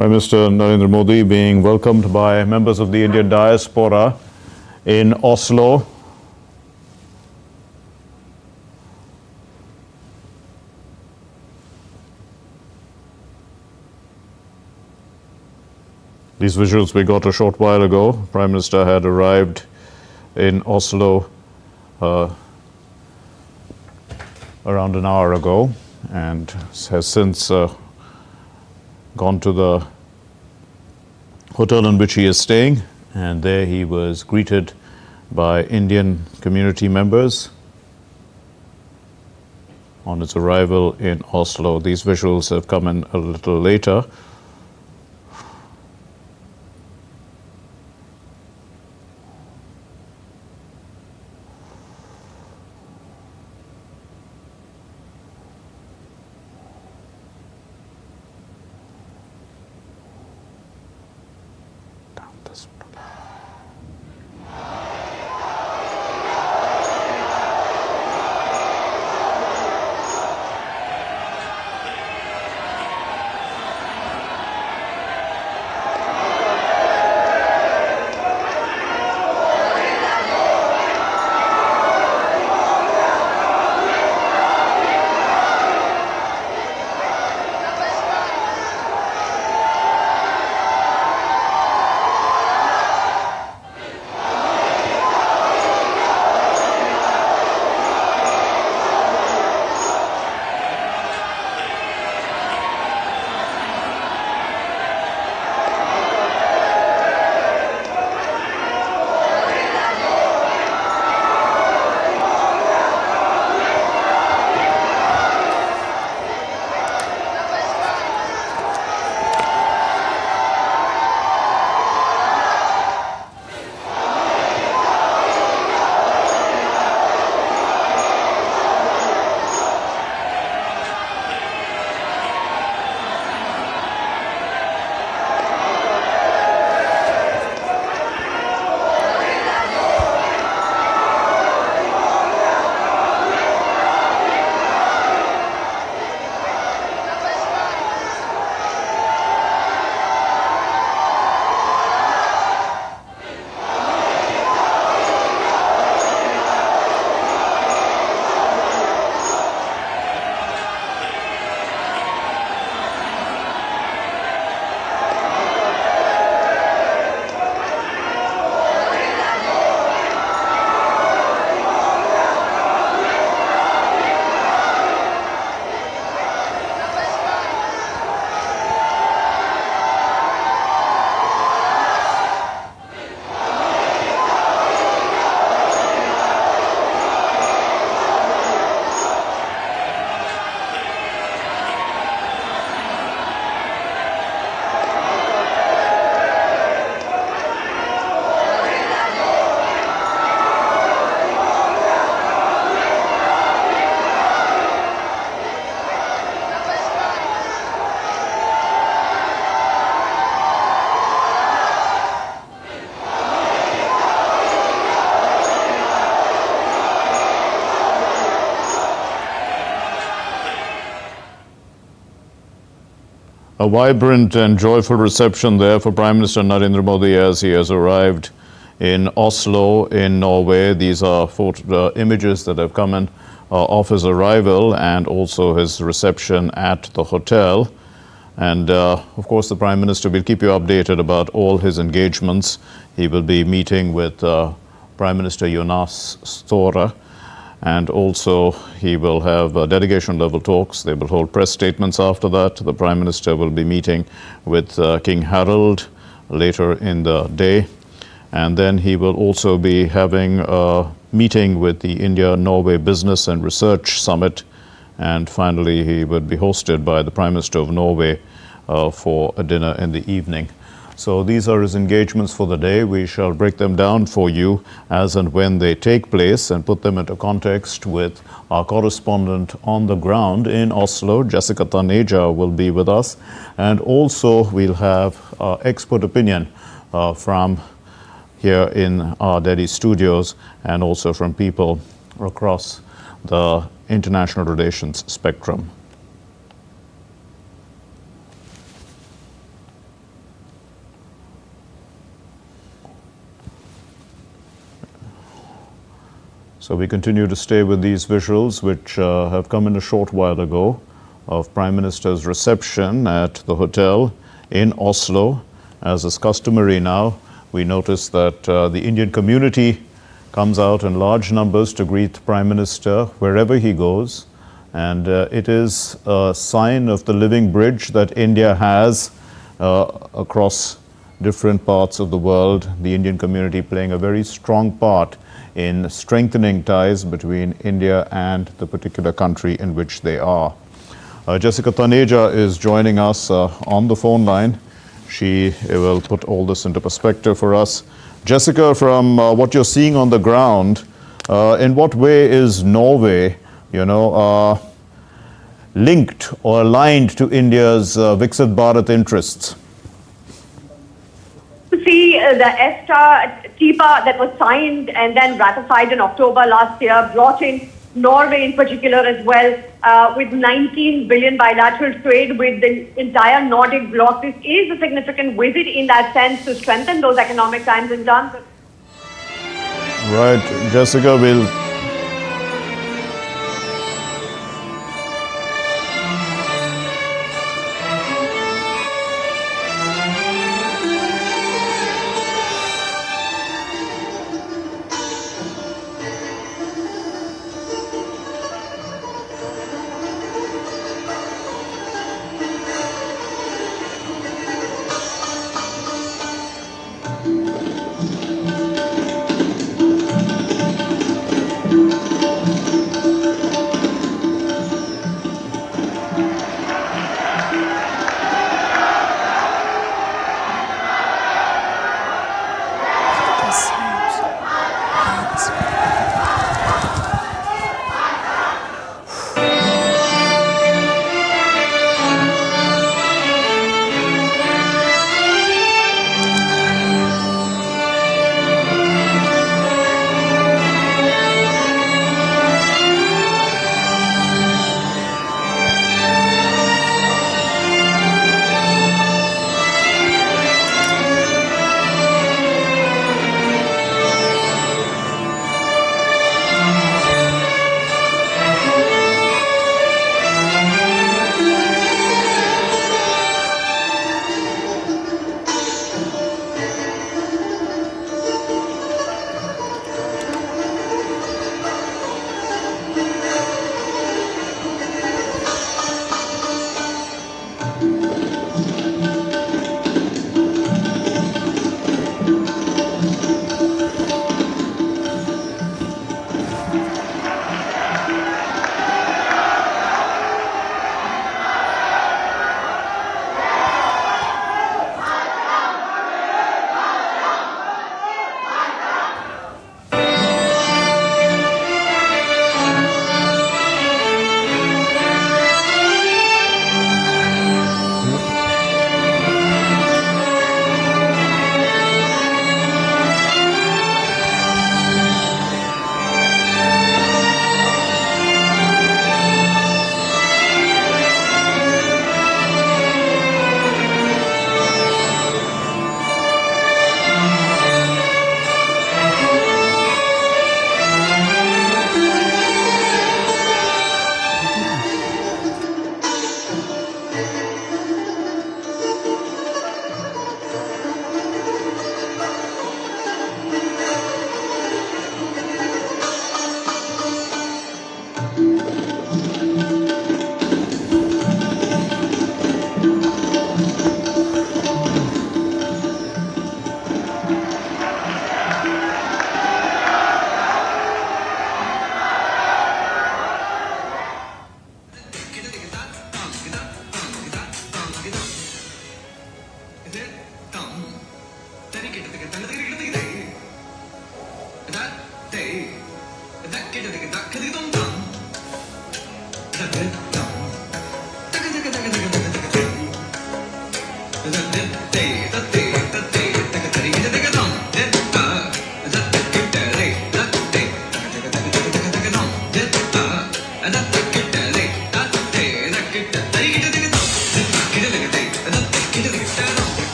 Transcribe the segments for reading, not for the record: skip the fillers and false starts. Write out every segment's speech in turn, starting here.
Prime Minister Narendra Modi being welcomed by members of the Indian diaspora in Oslo. These visuals we got a short while ago. Prime Minister had arrived in Oslo around an hour ago and has since gone to the hotel in which he is staying, and there he was greeted by Indian community members on his arrival in Oslo. These visuals have come in a little later. A vibrant and joyful reception there for Prime Minister Narendra Modi as he has arrived in Oslo in Norway. These are images that have come in of his arrival and also his reception at the hotel. And of course, the Prime Minister will keep you updated about all his engagements. He will be meeting with Prime Minister Jonas Støre, and also he will have delegation level talks. They will hold press statements after that. The Prime Minister will be meeting with King Harald later in the day. And then he will also be having a meeting with the India-Norway Business and Research Summit. And finally, he would be hosted by the Prime Minister of Norway for a dinner in the evening. So these are his engagements for the day. We shall break them down for you as and when they take place and put them into context with our correspondent on the ground in Oslo. Jessica Taneja will be with us. And also we'll have expert opinion from here in our Delhi studios and also from people across the international relations spectrum. So we continue to stay with these visuals, which have come in a short while ago, of Prime Minister's reception at the hotel in Oslo. As is customary now, we notice that the Indian community comes out in large numbers to greet the Prime Minister wherever he goes. And it is a sign of the living bridge that India has across different parts of the world, the Indian community playing a very strong part in strengthening ties between India and the particular country in which they are. Jessica Taneja is joining us on the phone line. She will put all this into perspective for us. Jessica, from what you're seeing on the ground, in what way is Norway, linked or aligned to India's Viksit Bharat interests? See, the EFTA TIPA that was signed and then ratified in October last year brought in Norway in particular as well, with 19 billion bilateral trade with the entire Nordic bloc. This is a significant visit in that sense to strengthen those economic ties in terms of... Right, Jessica, we'll...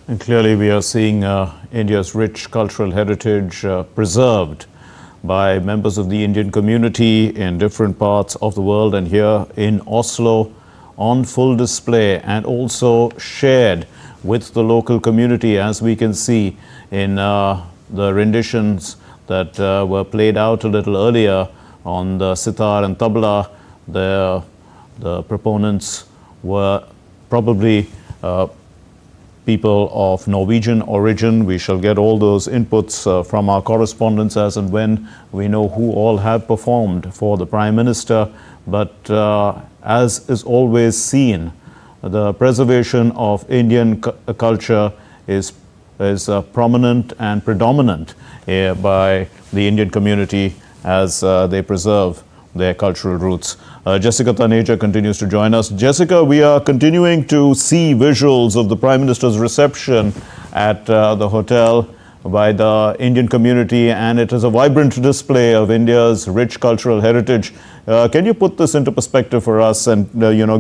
And clearly we are seeing India's rich cultural heritage preserved by members of the Indian community in different parts of the world, and here in Oslo on full display and also shared with the local community, as we can see in the renditions that were played out a little earlier on the sitar and tabla. The proponents were probably people of Norwegian origin. We shall get all those inputs from our correspondents as and when we know who all have performed for the Prime Minister. But as is always seen, the preservation of Indian culture is prominent and predominant by the Indian community as they preserve their cultural roots. Jessica Taneja continues to join us. Jessica, we are continuing to see visuals of the Prime Minister's reception at the hotel by the Indian community, and it is a vibrant display of India's rich cultural heritage. Can you put this into perspective for us and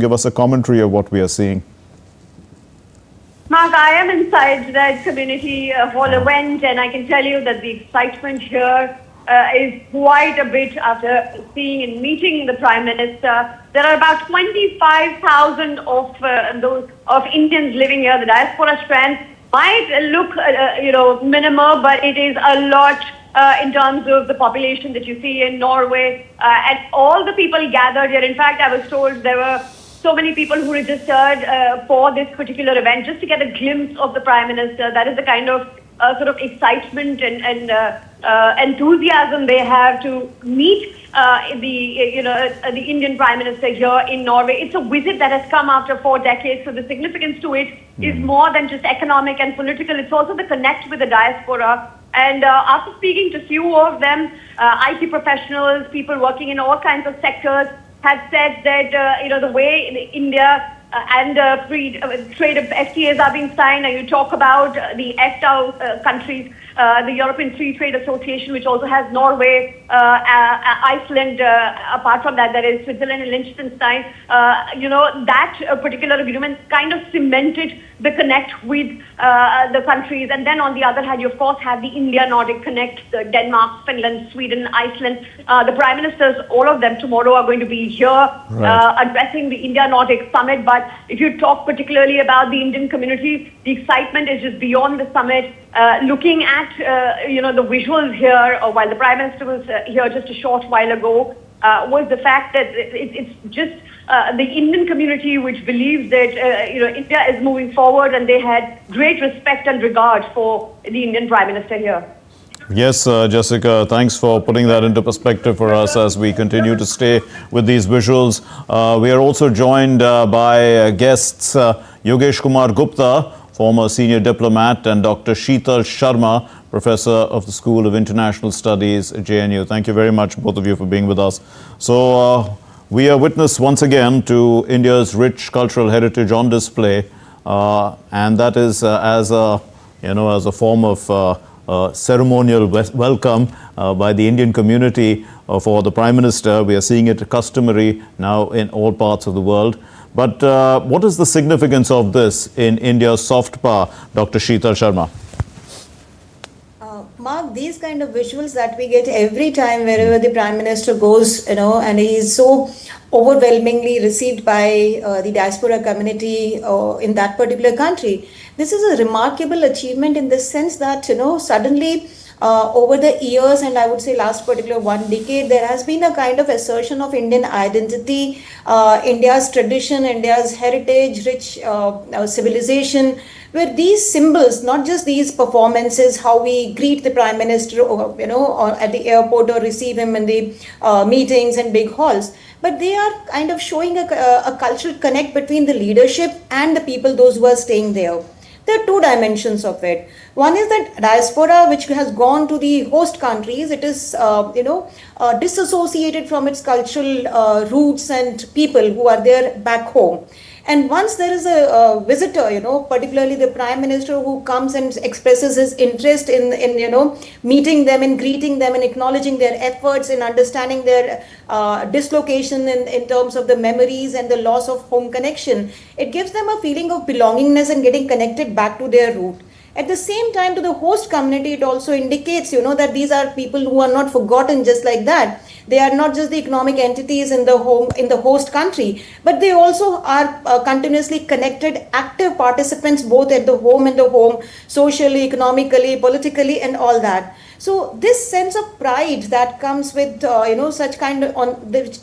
give us a commentary of what we are seeing? Mark, I am inside that community hall event, and I can tell you that the excitement here is quite a bit after seeing and meeting the Prime Minister. There are about 25,000 of Indians living here. The diaspora strength might look, minimal, but it is a lot in terms of the population that you see in Norway. And all the people gathered here. In fact, I was told there were so many people who registered for this particular event just to get a glimpse of the Prime Minister. That is the kind of sort of excitement and enthusiasm they have to meet the Indian Prime Minister here in Norway. It's a visit that has come after 4 decades, so the significance to it is more than just economic and political. It's also the connect with the diaspora. And after speaking to few of them, IT professionals, people working in all kinds of sectors, have said that the way in India and free trade FTAs are being signed, and you talk about the EFTA countries, the European Free Trade Association, which also has Norway, Iceland. Apart from that, there is Switzerland and Liechtenstein. That particular agreement kind of cemented the connect with the countries. And then on the other hand, you of course have the India-Nordic connect, Denmark, Finland, Sweden, Iceland. The Prime Ministers, all of them tomorrow are going to be here addressing the India-Nordic summit. But if you talk particularly about the Indian community, the excitement is just beyond the summit. Looking at the visuals here, while the Prime Minister was here just a short while ago, was the fact that it's just the Indian community which believes that India is moving forward, and they had great respect and regard for the Indian Prime Minister here. Yes, Jessica, thanks for putting that into perspective for us as we continue to stay with these visuals. We are also joined by guests Yogesh Kumar Gupta, former senior diplomat, and Dr. Sheetal Sharma, professor of the School of International Studies at JNU. Thank you very much, both of you, for being with us. So we are witness once again to India's rich cultural heritage on display, and that is as a form of ceremonial welcome by the Indian community for the Prime Minister. We are seeing it customary now in all parts of the world. But what is the significance of this in India's soft power, Dr. Sheetal Sharma? Mark, these kind of visuals that we get every time wherever the Prime Minister goes, and he is so overwhelmingly received by the diaspora community in that particular country. This is a remarkable achievement in the sense that, suddenly over the years, and I would say last particular 1 decade, there has been a kind of assertion of Indian identity, India's tradition, India's heritage, rich civilization, where these symbols, not just these performances, how we greet the Prime Minister, or at the airport or receive him in the meetings and big halls, but they are kind of showing a cultural connect between the leadership and the people, those who are staying there. There are two dimensions of it. One is that diaspora, which has gone to the host countries, it is, disassociated from its cultural roots and people who are there back home. And once there is a visitor, particularly the Prime Minister who comes and expresses his interest in meeting them, in greeting them, in acknowledging their efforts, in understanding their dislocation in terms of the memories and the loss of home connection, it gives them a feeling of belongingness and getting connected back to their root. At the same time, to the host community, it also indicates, that these are people who are not forgotten just like that. They are not just the economic entities in the host country, but they also are continuously connected, active participants both at the home, socially, economically, politically, and all that. So this sense of pride that comes with such kind of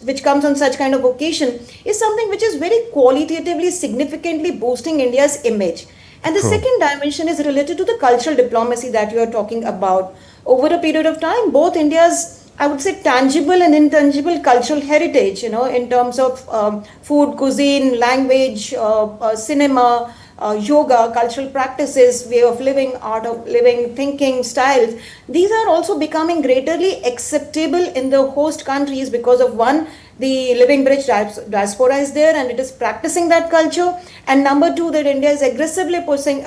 which comes on such kind of occasion is something which is very qualitatively, significantly boosting India's image. And the second dimension is related to the cultural diplomacy that you are talking about. Over a period of time, both India's, I would say, tangible and intangible cultural heritage, in terms of food, cuisine, language, cinema, yoga, cultural practices, way of living, art of living, thinking, styles, these are also becoming greatly acceptable in the host countries because of, one, the living bridge diaspora is there and it is practicing that culture, and number two, that India is aggressively pushing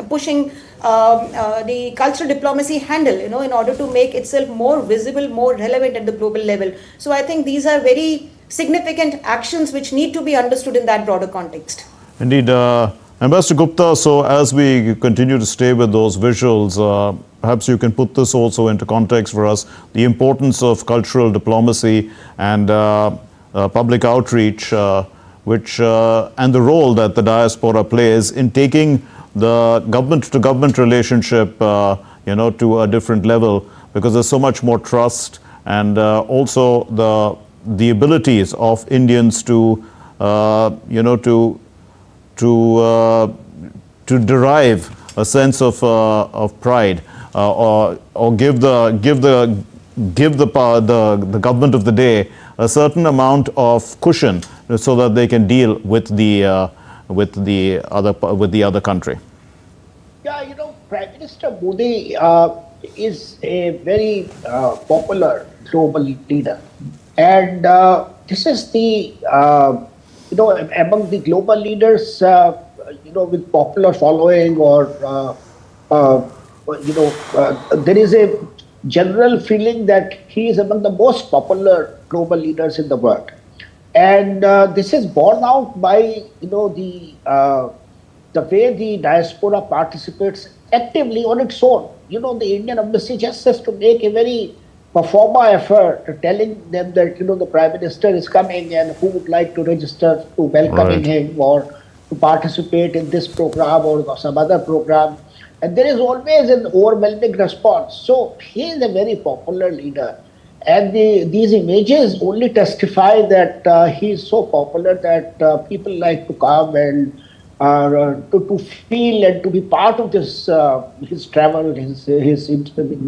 the cultural diplomacy handle, in order to make itself more visible, more relevant at the global level. So I think these are very significant actions which need to be understood in that broader context. Indeed. Ambassador Gupta, so as we continue to stay with those visuals, perhaps you can put this also into context for us, the importance of cultural diplomacy and public outreach, and the role that the diaspora plays in taking the government-to-government relationship, to a different level, because there's so much more trust, and also the abilities of Indians to derive a sense of pride, or give the government of the day a certain amount of cushion so that they can deal with the other country. Yeah, Prime Minister Modi is a very popular global leader, and this is the among the global leaders, with popular following, or there is a general feeling that he is among the most popular global leaders in the world, and this is borne out by the way the diaspora participates actively on its own. The Indian embassy just has to make a very performa effort, telling them that the Prime Minister is coming and who would like to register to welcoming him or to participate in this program or some other program, and there is always an overwhelming response. So he is a very popular leader, and these images only testify that he is so popular that people like to come and to feel and to be part of this his travel, his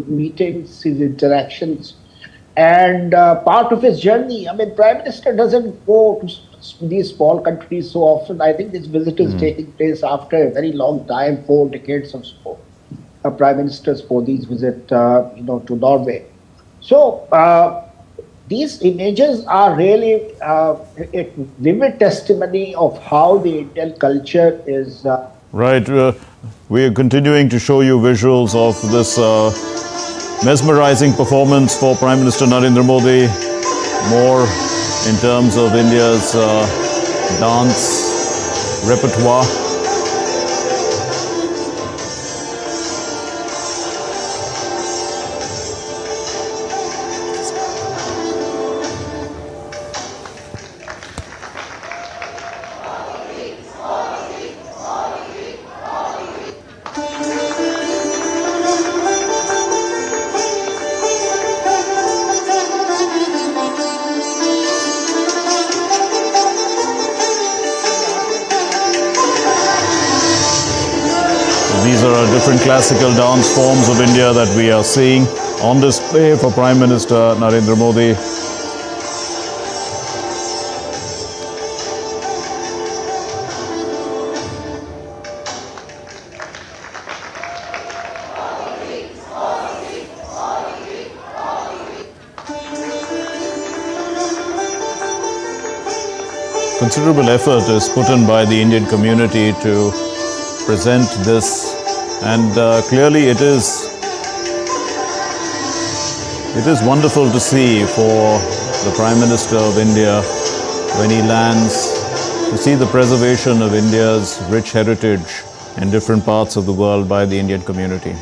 meetings, his interactions, and part of his journey. I mean, Prime Minister doesn't go to these small countries so often. I think this visit is taking place after a very long time, 4 decades or so. Prime Ministers Modi's visit, to Norway. So these images are really a vivid testimony of how the Indian culture is. Right. We are continuing to show you visuals of this mesmerizing performance for Prime Minister Narendra Modi. More in terms of India's dance repertoire. These are different classical dance forms of India that we are seeing on display for Prime Minister Narendra Modi. Considerable effort is put in by the Indian community to present this, and clearly it is wonderful to see for the Prime Minister of India when he lands, to see the preservation of India's rich heritage in different parts of the world by the Indian community.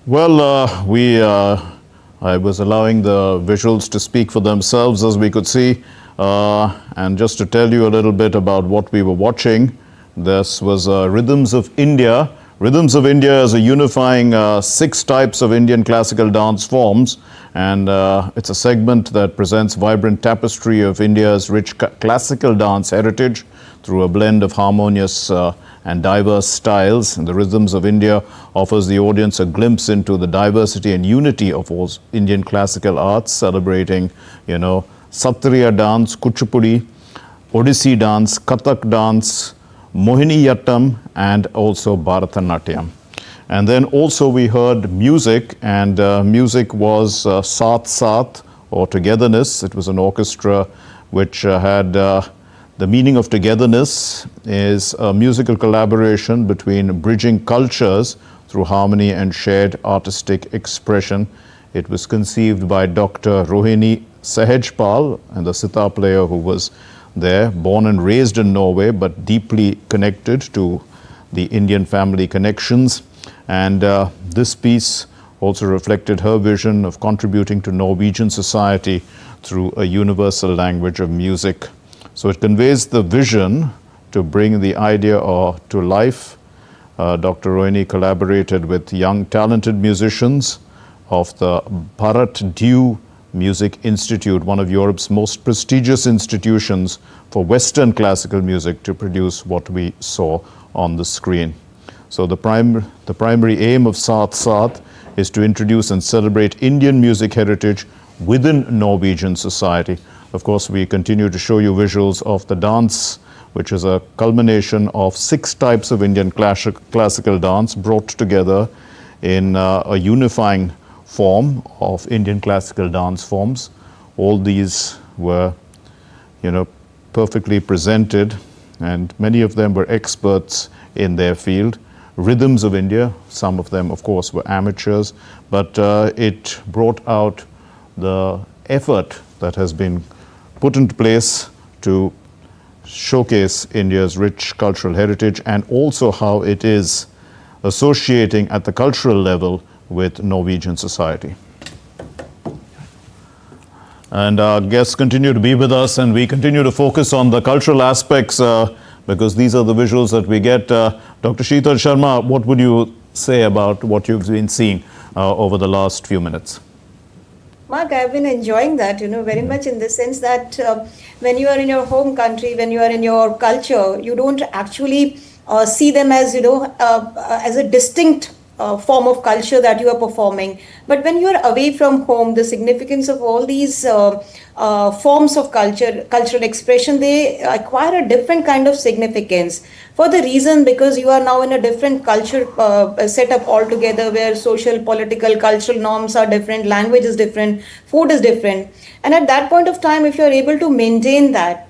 Well, I was allowing the visuals to speak for themselves, as we could see. And just to tell you a little bit about what we were watching, this was Rhythms of India. Rhythms of India is a unifying 6 types of Indian classical dance forms, and it's a segment that presents vibrant tapestry of India's rich classical dance heritage through a blend of harmonious and diverse styles. And the Rhythms of India offers the audience a glimpse into the diversity and unity of all Indian classical arts, celebrating, Satriya dance, Kuchipudi, Odissi dance, Kathak dance, Mohiniyattam, and also Bharatanatyam. And then also we heard music, and music was Saath Saath, or togetherness. It was an orchestra which had the meaning of togetherness is a musical collaboration between bridging cultures through harmony and shared artistic expression. It was conceived by Dr. Rohini Khetarpal, and the sitar player who was there, born and raised in Norway, but deeply connected to the Indian family connections. And this piece also reflected her vision of contributing to Norwegian society through a universal language of music. So it conveys the vision to bring the idea to life. Dr. Rohini collaborated with young talented musicians of the Bharat Dew Music Institute, one of Europe's most prestigious institutions for Western classical music, to produce what we saw on the screen. So the primary aim of Saath Saath is to introduce and celebrate Indian music heritage within Norwegian society. Of course, we continue to show you visuals of the dance, which is a culmination of 6 types of Indian classical dance brought together in a unifying form of Indian classical dance forms. All these were, perfectly presented, and many of them were experts in their field. rhythms of India. Some of them, of course, were amateurs, but it brought out the effort that has been put into place to showcase India's rich cultural heritage and also how it is associating at the cultural level with Norwegian society. And our guests continue to be with us, and we continue to focus on the cultural aspects because these are the visuals that we get. Dr. Sheetal Sharma, what would you say about what you've been seeing over the last few minutes? Mark, I've been enjoying that, very much in the sense that when you are in your home country, when you are in your culture, you don't actually see them as, as a distinct form of culture that you are performing. But when you are away from home, the significance of all these forms of cultural expression, they acquire a different kind of significance for the reason because you are now in a different culture setup altogether where social, political, cultural norms are different, language is different, food is different. And at that point of time, if you are able to maintain that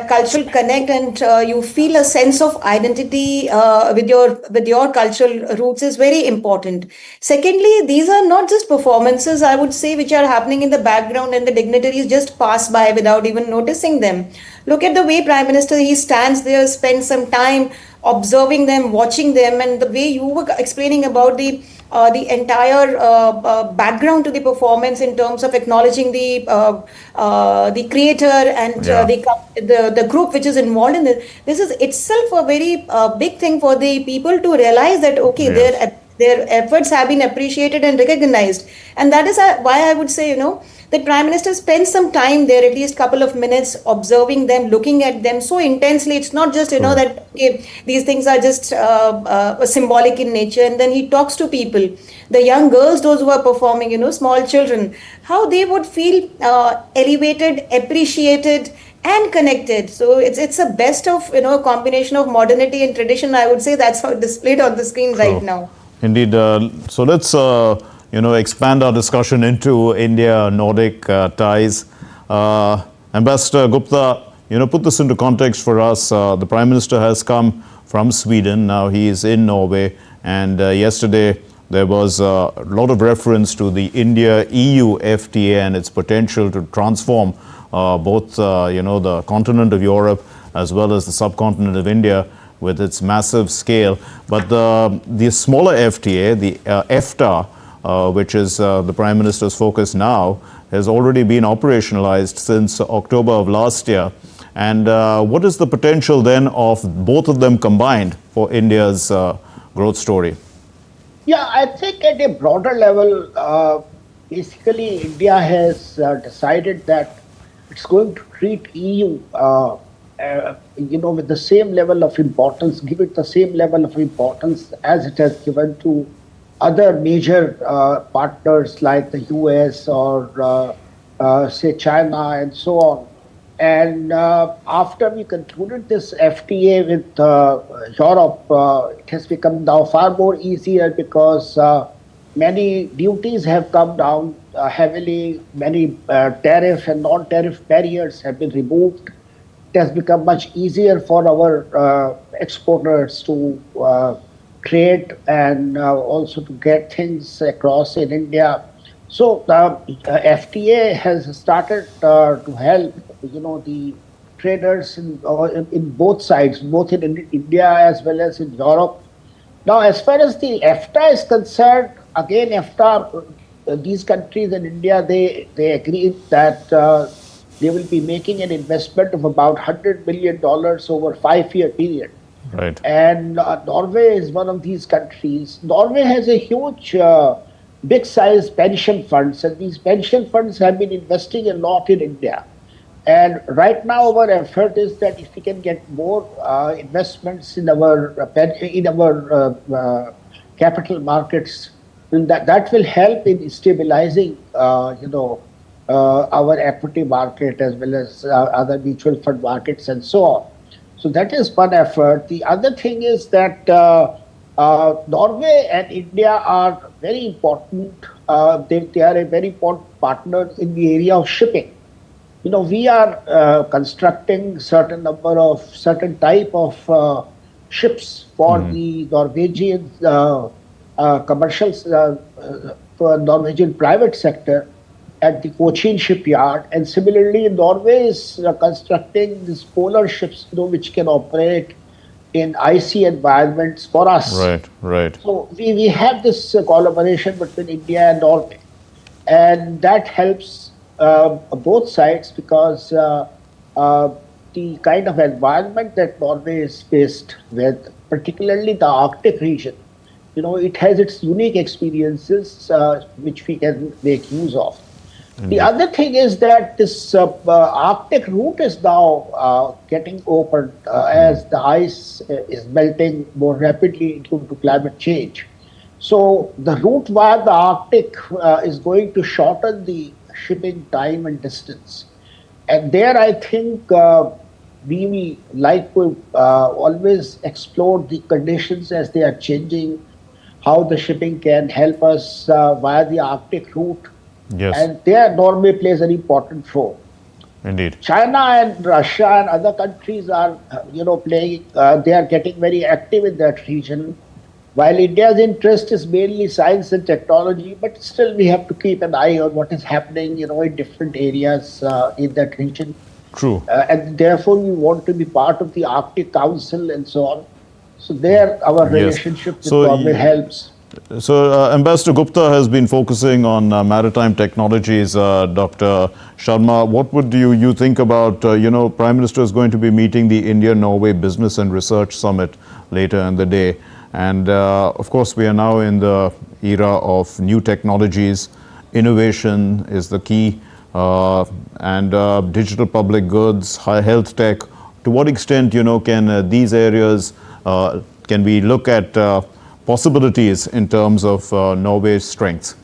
cultural connect and you feel a sense of identity with your cultural roots is very important. Secondly, these are not just performances, I would say, which are happening in the background and the dignitaries just pass by without even noticing them. Look at the way Prime Minister, he stands there, spends some time observing them, watching them, and the way you were explaining about the entire background to the performance in terms of acknowledging the creator and the group which is involved in this. This is itself a very big thing for the people to realize that their efforts have been appreciated and recognized, and that is why I would say that Prime Minister spends some time there, at least couple of minutes, observing them, looking at them so intensely. It's not just, that these things are just symbolic in nature. And then he talks to people, the young girls, those who are performing, small children, how they would feel elevated, appreciated, and connected. So it's a best of, combination of modernity and tradition. I would say that's how it's displayed on the screen right now. Indeed. So let's expand our discussion into India-Nordic ties. Ambassador Gupta, put this into context for us. The Prime Minister has come from Sweden. Now he is in Norway. And yesterday there was a lot of reference to the India-EU FTA and its potential to transform both, the continent of Europe as well as the subcontinent of India with its massive scale. But the smaller FTA, the EFTA, which is the Prime Minister's focus now, has already been operationalized since October of last year. And what is the potential then of both of them combined for India's growth story? Yeah, I think at a broader level, basically India has decided that it's going to treat EU with the same level of importance, give it the same level of importance as it has given to other major partners like the US or say China and so on. And after we concluded this FTA with Europe, it has become now far more easier because many duties have come down heavily, many tariff and non-tariff barriers have been removed. It has become much easier for our exporters to trade and also to get things across in India. So the FTA has started to help, the traders in both sides, both in India as well as in Europe. Now, as far as the EFTA is concerned, again, EFTA, these countries in India, they agreed that they will be making an investment of about $100 million over a 5-year period. Right. And Norway is one of these countries. Norway has a huge, big-sized pension funds, and these pension funds have been investing a lot in India. And right now, our effort is that if we can get more investments in our capital markets, then that will help in stabilizing, our equity market as well as other mutual fund markets and so on. So that is one effort. The other thing is that Norway and India are very important. They are a very important partner in the area of shipping. We are constructing certain type of ships for the Norwegian commercials, for Norwegian private sector at the Cochin shipyard. And similarly, Norway is constructing these polar ships, which can operate in icy environments for us. Right. So we have this collaboration between India and Norway, and that helps both sides because the kind of environment that Norway is faced with, particularly the Arctic region, it has its unique experiences which we can make use of. The other thing is that this Arctic route is now getting opened as the ice is melting more rapidly due to climate change. So the route via the Arctic is going to shorten the shipping time and distance. And there I think we like to always explore the conditions as they are changing, how the shipping can help us via the Arctic route. Yes. And there Norway plays an important role. Indeed. China and Russia and other countries are, playing, they are getting very active in that region. While India's interest is mainly science and technology, but still we have to keep an eye on what is happening, in different areas in that region. True. And therefore we want to be part of the Arctic Council and so on. So there our relationship with Norway helps. So Ambassador Gupta has been focusing on maritime technologies. Dr. Sharma, what would you think about, Prime Minister is going to be meeting the India-Norway Business and Research Summit later in the day. And of course, we are now in the era of new technologies. Innovation is the key, and digital public goods, high health tech. To what extent, can these areas, can we look at possibilities in terms of Norway's strengths?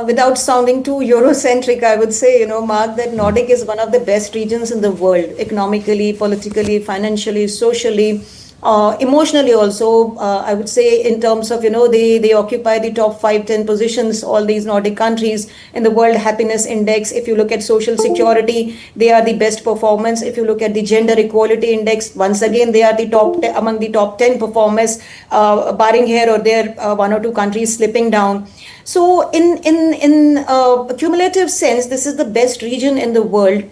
Without sounding too Eurocentric, I would say, Mark, that Nordic is one of the best regions in the world, economically, politically, financially, socially, emotionally also. I would say in terms of, they occupy the top 5-10 positions, all these Nordic countries in the World Happiness Index. If you look at social security, they are the best performance. If you look at the Gender Equality Index, once again, they are the among the top 10 performers, barring here or there, one or two countries slipping down. So in a cumulative sense, this is the best region in the world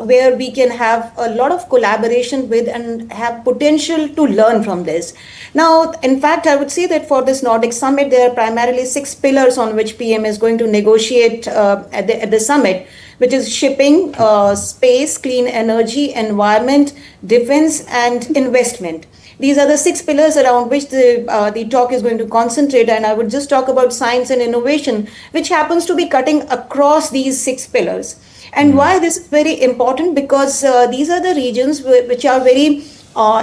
where we can have a lot of collaboration with and have potential to learn from this. Now, in fact, I would say that for this Nordic summit, there are primarily 6 pillars on which PM is going to negotiate at the summit, which is shipping, space, clean energy, environment, defense, and investment. These are the 6 pillars around which the talk is going to concentrate, and I would just talk about science and innovation, which happens to be cutting across these 6 pillars. And why this is very important, because these are the regions which are very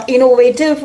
innovative.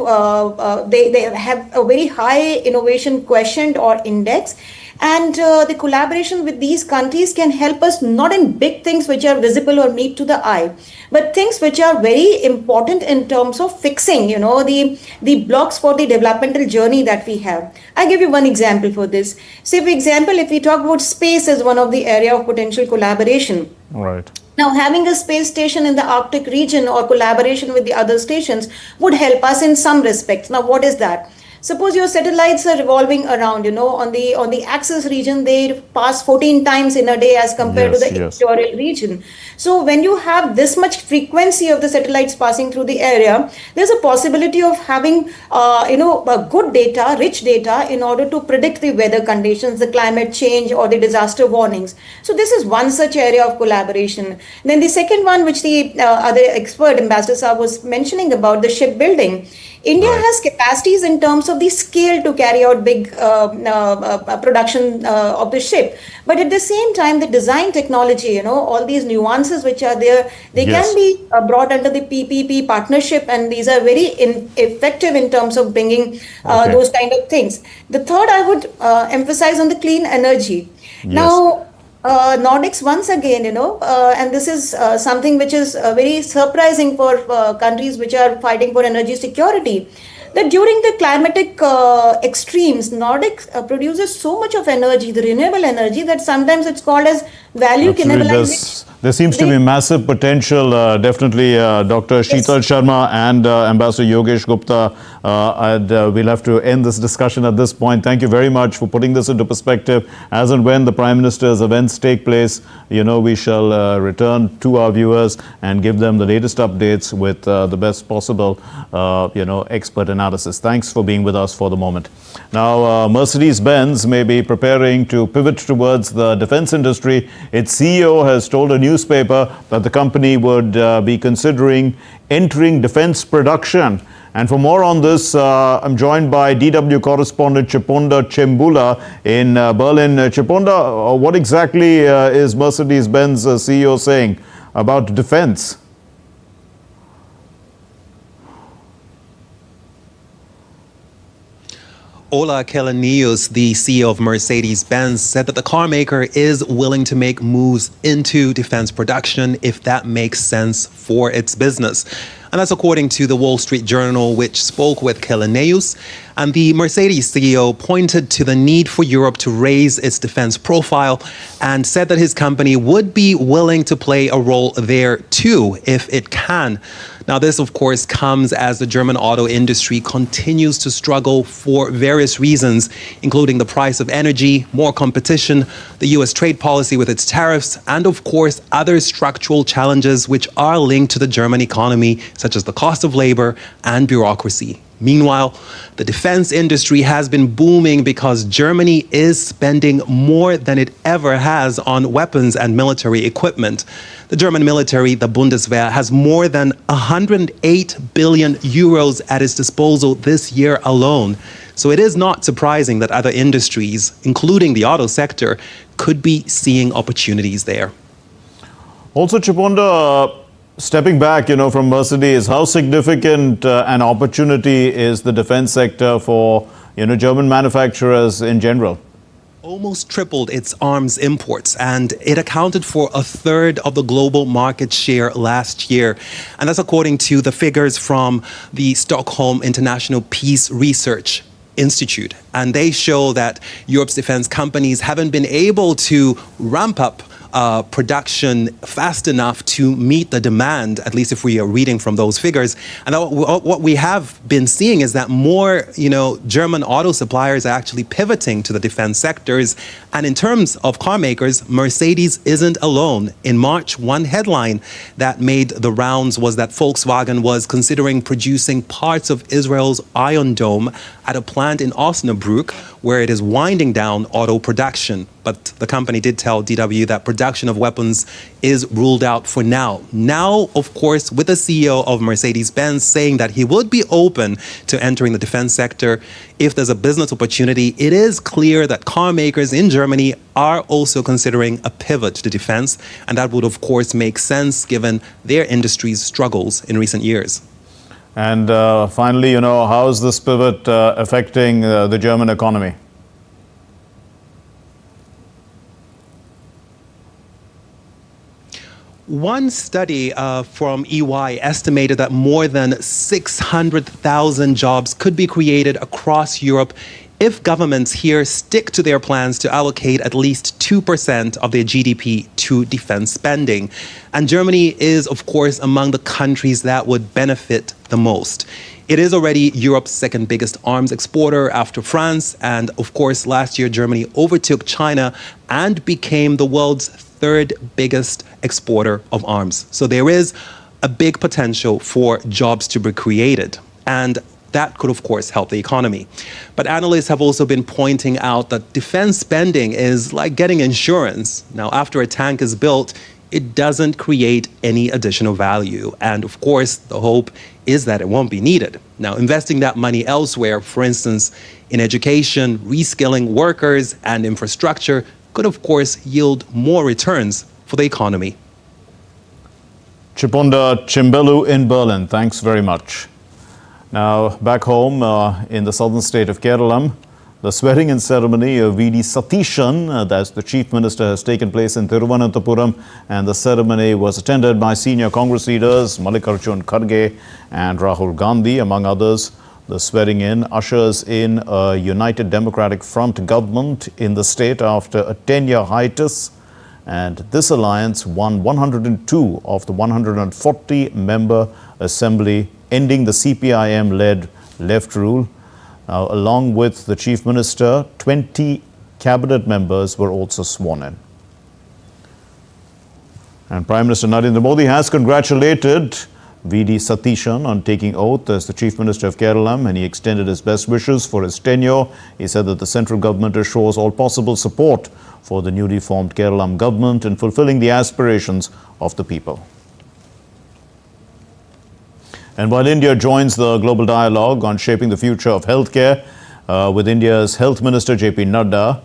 They have a very high innovation quotient or index. And the collaboration with these countries can help us not in big things which are visible or neat to the eye, but things which are very important in terms of fixing, the blocks for the developmental journey that we have. I give you one example for this. Say, for example, if we talk about space as one of the area of potential collaboration. Right. Now, having a space station in the Arctic region or collaboration with the other stations would help us in some respects. Now, what is that? Suppose your satellites are revolving around, on the axis region, they pass 14 times in a day as compared to the equatorial region. So when you have this much frequency of the satellites passing through the area, there's a possibility of having, good data, rich data in order to predict the weather conditions, the climate change or the disaster warnings. So this is one such area of collaboration. Then the second one, which the other expert, Ambassador Saab, was mentioning about, the shipbuilding. India has capacities in terms of the scale to carry out big production of the ship. But at the same time, the design technology, all these nuances which are there, they can be brought under the PPP partnership, and these are very effective in terms of bringing those kind of things. The third, I would emphasize on the clean energy. Now, Nordics, once again, and this is something which is very surprising for countries which are fighting for energy security, that during the climatic extremes, Nordic produces so much of energy, the renewable energy, that sometimes it's called as value cannibalization. There seems to be massive potential, definitely, Dr. Sheetal Sharma and Ambassador Yogesh Gupta. We'll have to end this discussion at this point. Thank you very much for putting this into perspective. As and when the Prime Minister's events take place, we shall return to our viewers and give them the latest updates with the best possible, expert analysis. Thanks for being with us for the moment. Now, Mercedes-Benz may be preparing to pivot towards the defense industry. Its CEO has told a newspaper that the company would be considering entering defense production. And for more on this, I'm joined by DW correspondent Chiponda Chembula in Berlin. Chiponda, what exactly is Mercedes-Benz CEO saying about defense? Ola Kelenius, the CEO of Mercedes-Benz, said that the car maker is willing to make moves into defense production if that makes sense for its business. And that's according to the Wall Street Journal, which spoke with Kelenius. And the Mercedes CEO pointed to the need for Europe to raise its defense profile and said that his company would be willing to play a role there too, if it can. Now, this, of course, comes as the German auto industry continues to struggle for various reasons, including the price of energy, more competition, the U.S. trade policy with its tariffs, and, of course, other structural challenges which are linked to the German economy, such as the cost of labor and bureaucracy. Meanwhile, the defense industry has been booming because Germany is spending more than it ever has on weapons and military equipment. The German military, the Bundeswehr, has more than 108 billion euros at its disposal this year alone. So it is not surprising that other industries, including the auto sector, could be seeing opportunities there. Also, Chiponda, stepping back, from Mercedes, how significant an opportunity is the defense sector for, German manufacturers in general? Almost tripled its arms imports, and it accounted for a third of the global market share last year. And that's according to the figures from the Stockholm International Peace Research Institute. And they show that Europe's defense companies haven't been able to ramp up production fast enough to meet the demand, at least if we are reading from those figures. And what we have been seeing is that more, German auto suppliers are actually pivoting to the defense sectors. And in terms of car makers, Mercedes isn't alone. In March, one headline that made the rounds was that Volkswagen was considering producing parts of Israel's Iron Dome at a plant in Osnabrück, where it is winding down auto production. But the company did tell DW that production of weapons is ruled out for now. Now, of course, with the CEO of Mercedes-Benz saying that he would be open to entering the defense sector if there's a business opportunity, it is clear that car makers in Germany are also considering a pivot to defense. And that would, of course, make sense given their industry's struggles in recent years. And finally, how is this pivot affecting the German economy? One study from EY estimated that more than 600,000 jobs could be created across Europe if governments here stick to their plans to allocate at least 2% of their GDP to defense spending. And Germany is, of course, among the countries that would benefit the most. It is already Europe's second biggest arms exporter after France. And of course, last year, Germany overtook China and became the world's third biggest exporter of arms. So there is a big potential for jobs to be created. And that could, of course, help the economy. But analysts have also been pointing out that defense spending is like getting insurance. Now, after a tank is built, it doesn't create any additional value. And of course, the hope is that it won't be needed. Now, investing that money elsewhere, for instance, in education, reskilling workers, and infrastructure, could, of course, yield more returns for the economy. Chiponda Chembelu in Berlin, thanks very much. Now, back home in the southern state of Kerala, the swearing-in ceremony of V.D. Satishan, that's the chief minister, has taken place in Thiruvananthapuram, and the ceremony was attended by senior Congress leaders Mallikarjun Kharge and Rahul Gandhi, among others. The swearing-in ushers in a United Democratic Front government in the state after a 10-year hiatus. and this alliance won 102 of the 140-member assembly, ending the CPIM-led left rule. Along with the Chief Minister, 20 cabinet members were also sworn in. And Prime Minister Narendra Modi has congratulated V.D. Satishan on taking oath as the Chief Minister of Kerala, and he extended his best wishes for his tenure. He said that the central government assures all possible support for the newly formed Kerala government in fulfilling the aspirations of the people. And while India joins the global dialogue on shaping the future of healthcare, with India's Health Minister J.P. Nadda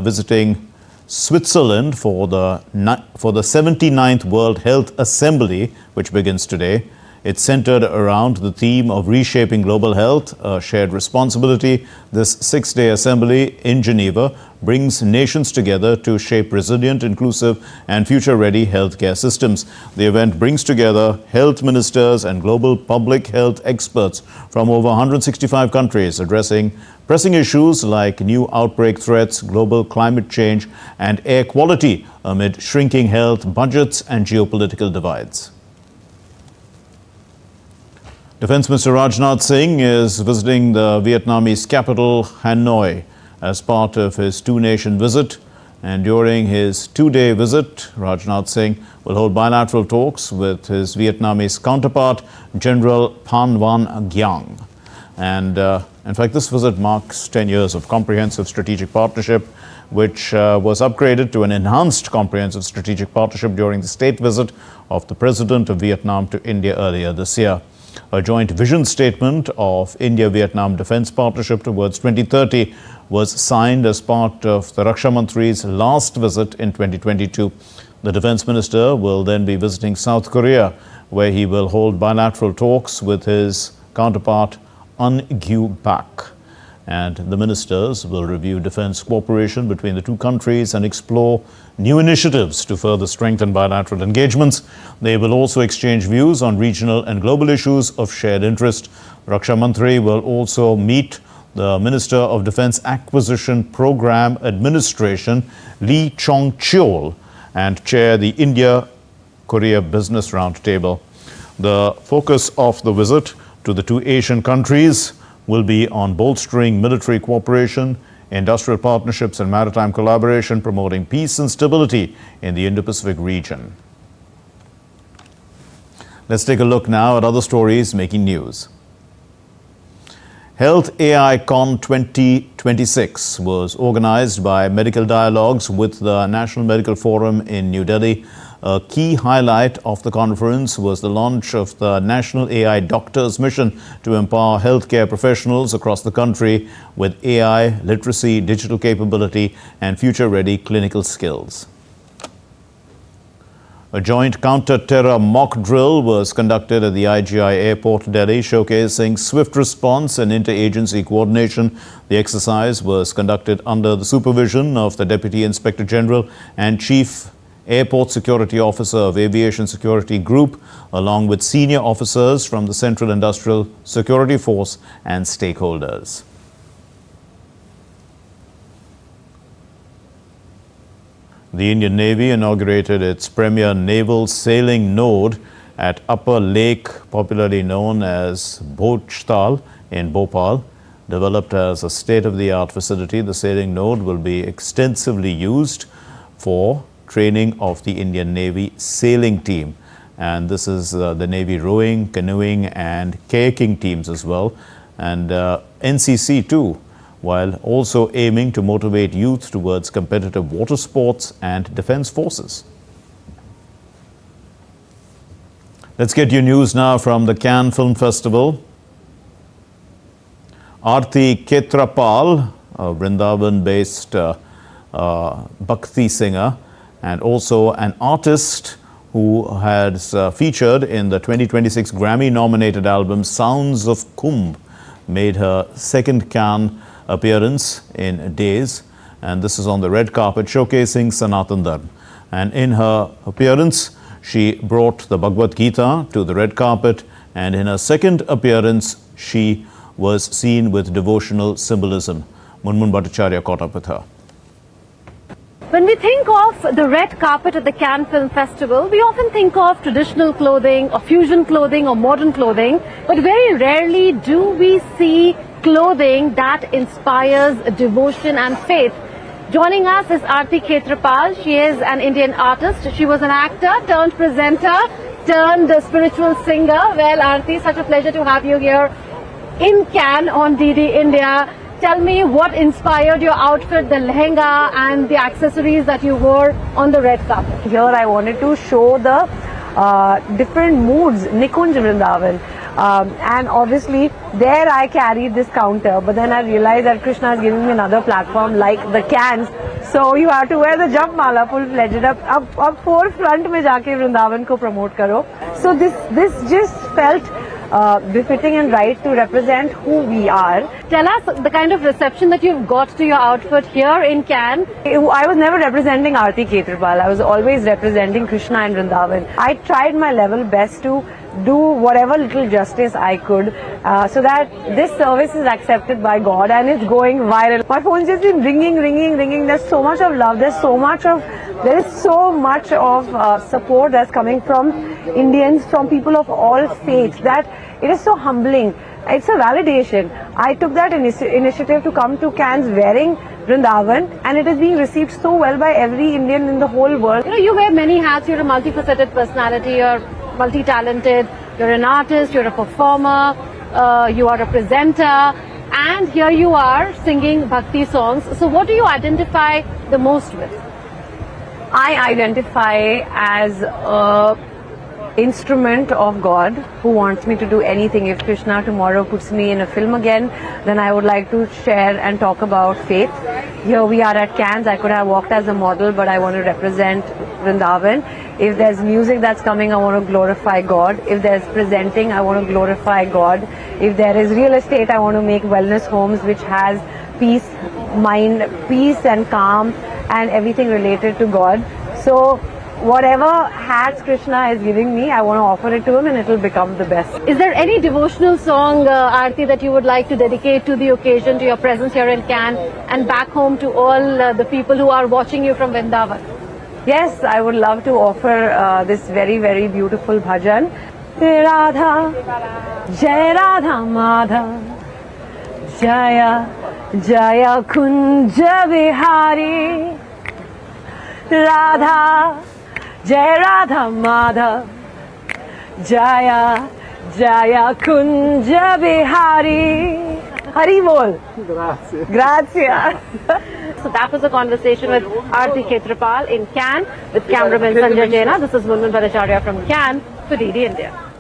visiting Switzerland for the 79th World Health Assembly, which begins today. It's centered around the theme of reshaping global health, a shared responsibility. This six-day assembly in Geneva brings nations together to shape resilient, inclusive, and future-ready healthcare systems. The event brings together health ministers and global public health experts from over 165 countries, addressing pressing issues like new outbreak threats, global climate change, and air quality amid shrinking health budgets and geopolitical divides. Defense Minister Rajnath Singh is visiting the Vietnamese capital, Hanoi, as part of his two-nation visit. And during his two-day visit, Rajnath Singh will hold bilateral talks with his Vietnamese counterpart, General Phan Van Giang. And in fact, this visit marks 10 years of comprehensive strategic partnership, which was upgraded to an enhanced comprehensive strategic partnership during the state visit of the President of Vietnam to India earlier this year. A joint vision statement of India-Vietnam defense partnership towards 2030 was signed as part of the Raksha Mantri's last visit in 2022. The defense minister will then be visiting South Korea, where he will hold bilateral talks with his counterpart An Gyu Bak. And the ministers will review defense cooperation between the two countries and explore new initiatives to further strengthen bilateral engagements. They will also exchange views on regional and global issues of shared interest. Raksha Mantri will also meet the Minister of Defense Acquisition Program Administration, Lee Chong-cheol, and chair the India-Korea Business Roundtable. The focus of the visit to the two Asian countries will be on bolstering military cooperation, industrial partnerships and maritime collaboration, promoting peace and stability in the Indo-Pacific region. Let's take a look now at other stories making news. Health AI Con 2026 was organized by Medical Dialogues with the National Medical Forum in New Delhi. A key highlight of the conference was the launch of the National AI Doctors Mission to empower healthcare professionals across the country with AI, literacy, digital capability, and future-ready clinical skills. A joint counter-terror mock drill was conducted at the IGI Airport, Delhi, showcasing swift response and interagency coordination. The exercise was conducted under the supervision of the Deputy Inspector General and Chief Airport Security Officer of Aviation Security Group, along with senior officers from the Central Industrial Security Force and stakeholders. The Indian Navy inaugurated its premier naval sailing node at Upper Lake, popularly known as Bhojtal in Bhopal. Developed as a state-of-the-art facility, the sailing node will be extensively used for training of the Indian Navy sailing team. And this is the Navy rowing, canoeing and kayaking teams as well. And NCC too, while also aiming to motivate youth towards competitive water sports and defense forces. Let's get your news now from the Cannes Film Festival. Aarti Khetarpal, a Vrindavan-based Bhakti singer, and also an artist who has featured in the 2026 Grammy-nominated album Sounds of Kumbh, made her second Cannes appearance in days, and this is on the red carpet showcasing Sanatan Dharma. And in her appearance, she brought the Bhagavad Gita to the red carpet, and in her second appearance, she was seen with devotional symbolism. Munmun Bhattacharya caught up with her. When we think of the red carpet at the Cannes Film Festival, we often think of traditional clothing or fusion clothing or modern clothing, but very rarely do we see clothing that inspires devotion and faith. Joining us is Aarti Khetarpal. She is an Indian artist. She was an actor turned presenter turned spiritual singer. Well, Aarti, such a pleasure to have you here in Cannes on DD India. Tell me what inspired your outfit, the lehenga and the accessories that you wore on the red carpet. Here I wanted to show the different moods, Nikunj Vrindavan. And obviously there I carried this counter, but then I realized that Krishna is giving me another platform like the cans. So you have to wear the jump mala full-fledged up forefront mein jaake Vrindavan ko promote karo. So this just felt befitting and right to represent who we are. Tell us the kind of reception that you've got to your outfit here in Cannes. I was never representing Aarti Khetarpal. I was always representing Krishna and Vrindavan. I tried my level best to do whatever little justice I could so that this service is accepted by God and it's going viral. My phone's just been ringing. There's so much of love. There is so much of support that's coming from Indians, from people of all faiths, that it is so humbling. It's a validation. I took that initiative to come to Cannes wearing Vrindavan, and it is being received so well by every Indian in the whole world. You know, you wear many hats. You're a multifaceted personality. You're multi-talented. You're an artist. You're a performer. You are a presenter. And here you are singing Bhakti songs. So what do you identify the most with? I identify as a instrument of God who wants me to do anything. If Krishna tomorrow puts me in a film again, then I would like to share and talk about faith. Here we are at Cannes. I could have walked as a model, but I want to represent Vrindavan. If there's music that's coming, I want to glorify God. If there's presenting, I want to glorify God. If there is real estate, I want to make wellness homes which has peace, mind, peace and calm and everything related to God. So whatever hats Krishna is giving me, I want to offer it to him and it will become the best. Is there any devotional song, Aarti, that you would like to dedicate to the occasion, to your presence here in Cannes and back home to all the people who are watching you from Vrindavan? Yes, I would love to offer this very, very beautiful bhajan. Radha, Jai Radha Madha, Jaya, Jaya Kunja Vihari, Radha, Jai Radha Madha, Jaya, Jaya Kunja Vihari. Hari Bol. Grazie. So that was a conversation with Aarti Khetarpal in Cannes with cameraman Sanjay Jaina. This is Munmun Bhattacharya from Cannes for DD India.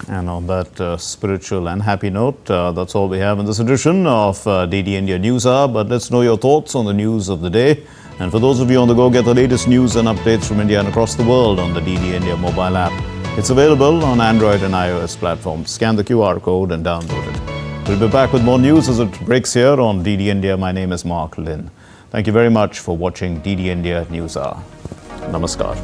And on that spiritual and happy note, that's all we have in this edition of DD India NewsHour. But let's know your thoughts on the news of the day. And for those of you on the go, get the latest news and updates from India and across the world on the DD India mobile app. It's available on Android and iOS platforms. Scan the QR code and download it. We'll be back with more news as it breaks here on DD India. My name is Mark Lin. Thank you very much for watching DD India NewsHour. Namaskar.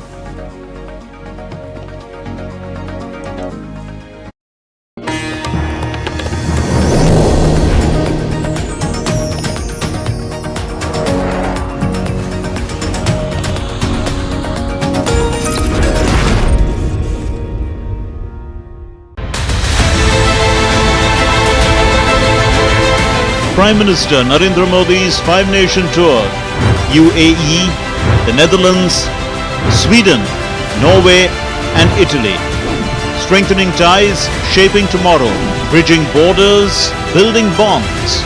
Prime Minister Narendra Modi's five-nation tour, UAE, the Netherlands, Sweden, Norway and Italy. Strengthening ties, shaping tomorrow, bridging borders, building bonds.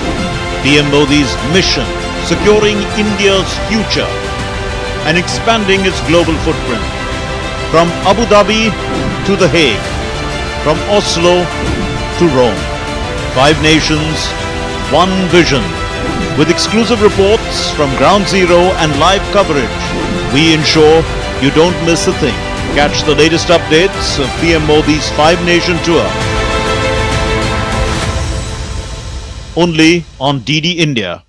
PM Modi's mission, securing India's future and expanding its global footprint. From Abu Dhabi to The Hague, from Oslo to Rome. Five nations, one vision. With exclusive reports from Ground Zero and live coverage, we ensure you don't miss a thing. Catch the latest updates of PM Modi's five-nation tour. Only on DD India.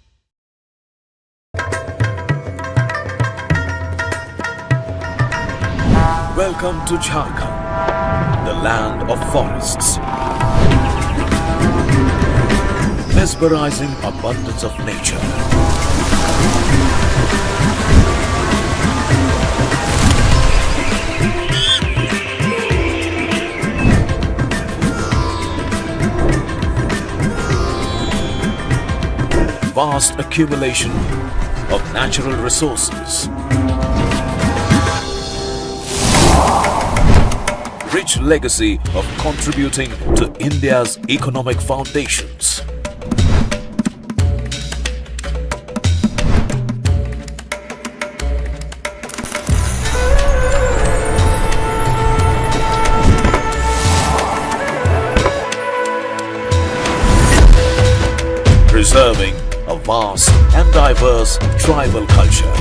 Welcome to Jharkhand, the land of forests. Mesmerizing abundance of nature. vast accumulation of natural resources, rich legacy of contributing to India's economic foundations. Preserving a vast and diverse tribal culture.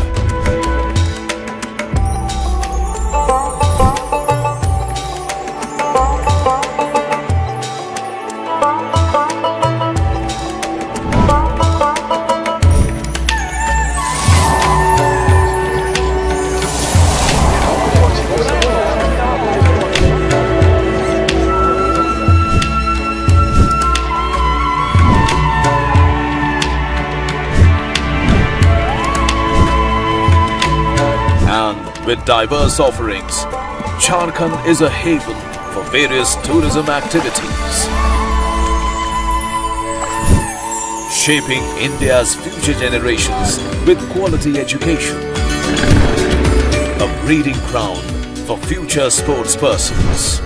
With diverse offerings, Jharkhand is a haven for various tourism activities, shaping India's future generations with quality education, a breeding ground for future sports persons.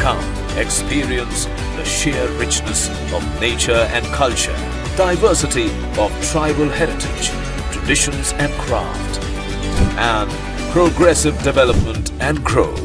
Come, experience the sheer richness of nature and culture, diversity of tribal heritage, traditions and craft, and progressive development and growth.